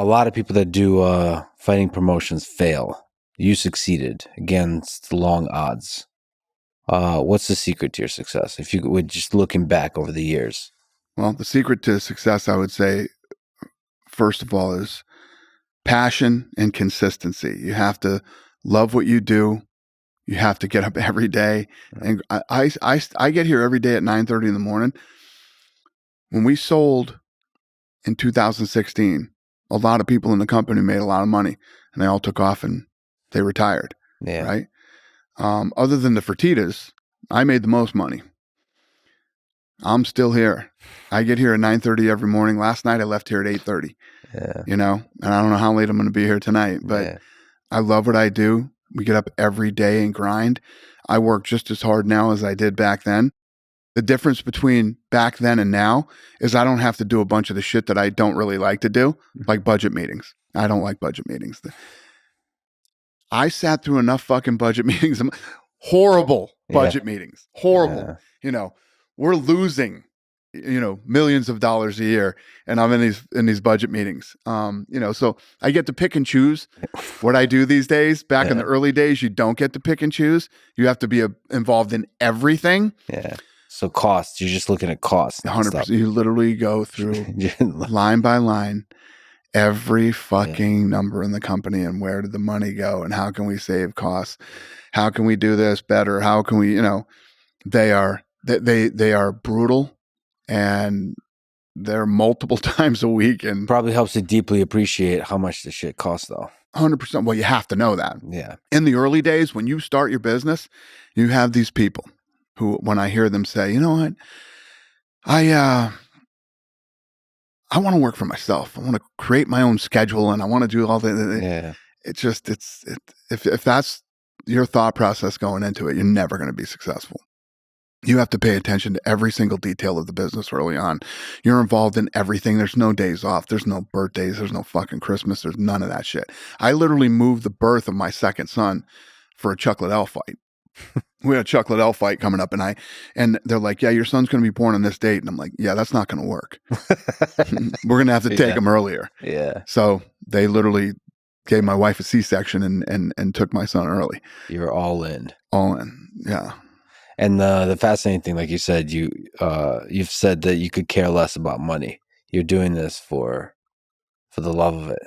A lot of people that do fighting promotions fail. You succeeded against the long odds. What's the secret to your success? If you would just looking back over the years. Well, the secret to success, I would say, first of all, is passion and consistency. You have to love what you do. You have to get up every day. And I get here every day at 9:30 in the morning. When we sold in 2016, a lot of people in the company made a lot of money, and they all took off and they retired. Yeah. Right. Other than the Fertitas, I made the most money. I'm still here. I get here at 9:30 every morning. Last night I left here at 8:30. Yeah. You know, and I don't know how late I'm going to be here tonight, but I love what I do. We get up every day and grind. I work just as hard now as I did back then. The difference between back then and now is I don't have to do a bunch of the shit that I don't really like to do, like budget meetings. I don't like budget meetings. I sat through enough fucking budget meetings, horrible budget meetings, horrible. Yeah. You know, we're losing, millions of dollars a year, and I'm in these budget meetings. So I get to pick and choose what I do these days. Back in the early days, you don't get to pick and choose. You have to be involved in everything. Yeah. So costs, you're just looking at costs. 100%. You literally go through line by line every fucking number in the company and where did the money go and how can we save costs? How can we do this better? How can we, they are brutal and they're multiple times a week, and probably helps to deeply appreciate how much the shit costs though. 100%. Well, you have to know that. Yeah. In the early days, when you start your business, you have these people who, when I hear them say, you know what, I want to work for myself. I want to create my own schedule and I want to do all the, if that's your thought process going into it, you're never going to be successful. You have to pay attention to every single detail of the business early on. You're involved in everything. There's no days off. There's no birthdays. There's no fucking Christmas. There's none of that shit. I literally moved the birth of my second son for a Chuck Liddell fight. We had a Chuck Liddell fight coming up, and they're like, yeah, your son's going to be born on this date. And I'm like, yeah, that's not going to work. We're going to have to take him earlier. Yeah. So they literally gave my wife a C-section and took my son early. You're all in. All in. Yeah. And the fascinating thing, like you said, you've said that you could care less about money. You're doing this for the love of it.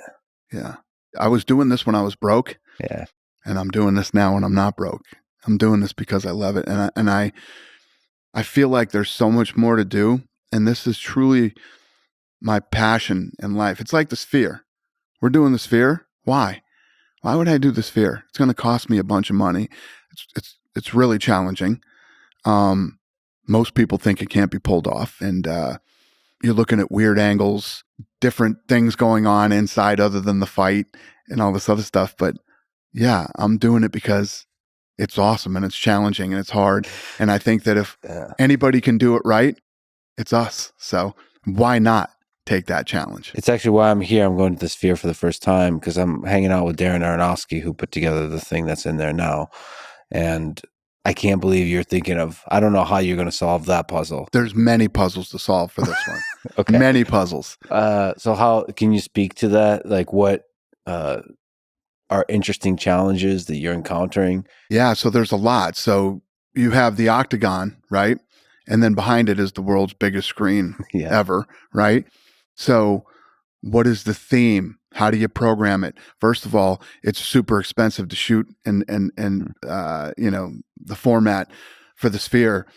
Yeah. I was doing this when I was broke. Yeah. And I'm doing this now when I'm not broke. I'm doing this because I love it. And I feel like there's so much more to do. And this is truly my passion in life. It's like the Sphere. We're doing the Sphere. Why? Why would I do the Sphere? It's going to cost me a bunch of money. It's really challenging. Most people think it can't be pulled off. And you're looking at weird angles, different things going on inside other than the fight and all this other stuff. But yeah, I'm doing it because it's awesome and it's challenging and it's hard. And I think that if anybody can do it right, it's us. So why not take that challenge? It's actually why I'm here. I'm going to the Sphere for the first time because I'm hanging out with Darren Aronofsky, who put together the thing that's in there now. And I can't believe you're thinking of, I don't know how you're going to solve that puzzle. There's many puzzles to solve for this one. Okay. Many puzzles. So how can you speak to that? Like what are interesting challenges that you're encountering? Yeah, so there's a lot. So you have the octagon, right? And then behind it is the world's biggest screen ever, right? So what is the theme? How do you program it? First of all, it's super expensive to shoot and the format for the Sphere.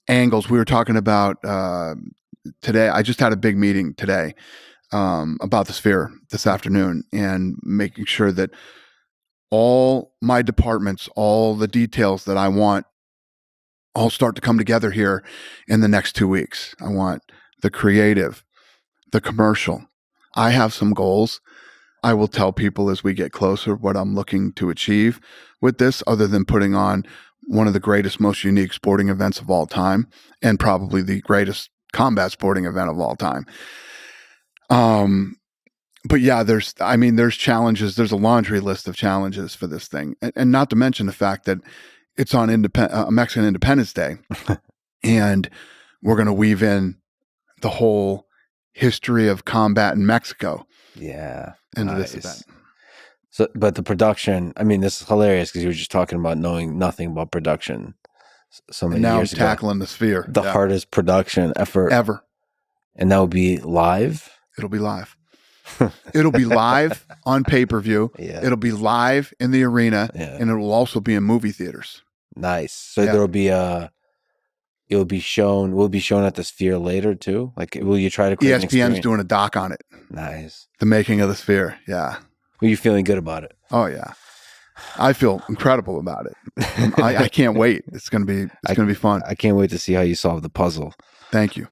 Angles. We were talking about today. I just had a big meeting today about the Sphere this afternoon and making sure that all my departments, all the details that I want, all start to come together here in the next 2 weeks. I want the creative, the commercial. I have some goals. I will tell people as we get closer what I'm looking to achieve with this, other than putting on one of the greatest, most unique sporting events of all time, and probably the greatest combat sporting event of all time. But yeah, there's challenges. There's a laundry list of challenges for this thing. And not to mention the fact that it's on Mexican Independence Day. And we're going to weave in the whole history of combat in Mexico. Yeah. into Nice. this event. So, but the production, I mean, this is hilarious because you were just talking about knowing nothing about production so And many now I'm years ago. tackling the sphere. The hardest production effort ever. And that would be live? It'll be live. It'll be live on pay-per-view. Yeah. It'll be live in the arena, Yeah. and it will also be in movie theaters. Nice. So there'll be will be shown at the Sphere later too? Like, will you try to create ESPN's doing a doc on it. Nice. The making of the Sphere. Yeah. Were you feeling good about it? Oh yeah. I feel incredible about it. I can't wait. It's gonna be fun. I can't wait to see how you solve the puzzle. Thank you.